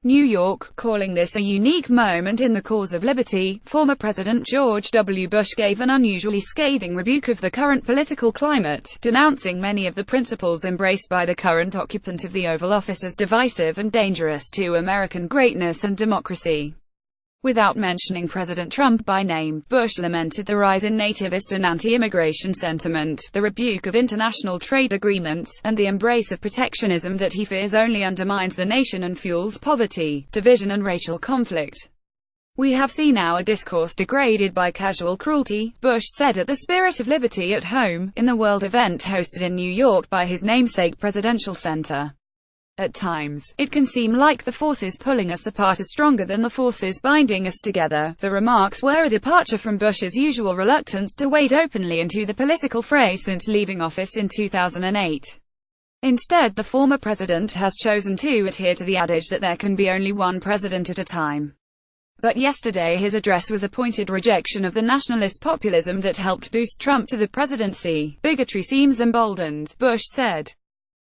New York, calling this a unique moment in the cause of liberty. Former President George W. Bush gave an unusually scathing rebuke of the current political climate, denouncing many of the principles embraced by the current occupant of the Oval Office as divisive and dangerous to American greatness and democracy. Without mentioning President Trump by name, Bush lamented the rise in nativist and anti-immigration sentiment, the rebuke of international trade agreements, and the embrace of protectionism that he fears only undermines the nation and fuels poverty, division and racial conflict. "We have seen our discourse degraded by casual cruelty," Bush said at the Spirit of Liberty at Home, in the World event hosted in New York by his namesake Presidential Center. "At times, it can seem like the forces pulling us apart are stronger than the forces binding us together." The remarks were a departure from Bush's usual reluctance to wade openly into the political fray since leaving office in 2008. Instead, the former president has chosen to adhere to the adage that there can be only one president at a time. But yesterday his address was a pointed rejection of the nationalist populism that helped boost Trump to the presidency. "Bigotry seems emboldened," Bush said.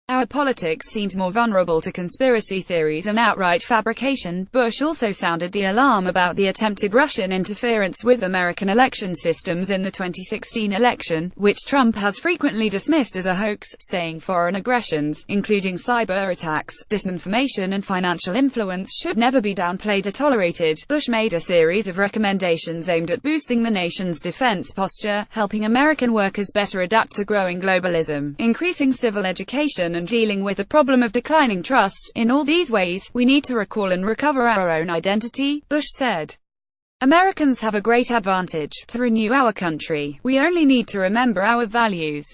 "Our politics seems more vulnerable to conspiracy theories and outright fabrication." Bush also sounded the alarm about the attempted Russian interference with American election systems in the 2016 election, which Trump has frequently dismissed as a hoax, saying foreign aggressions, including cyber attacks, disinformation and financial influence, should never be downplayed or tolerated. Bush made a series of recommendations aimed at boosting the nation's defense posture, helping American workers better adapt to growing globalism, increasing civil education, and dealing with the problem of declining trust. "In all these ways, we need to recall and recover our own identity," Bush said. "Americans have a great advantage. To renew our country, we only need to remember our values.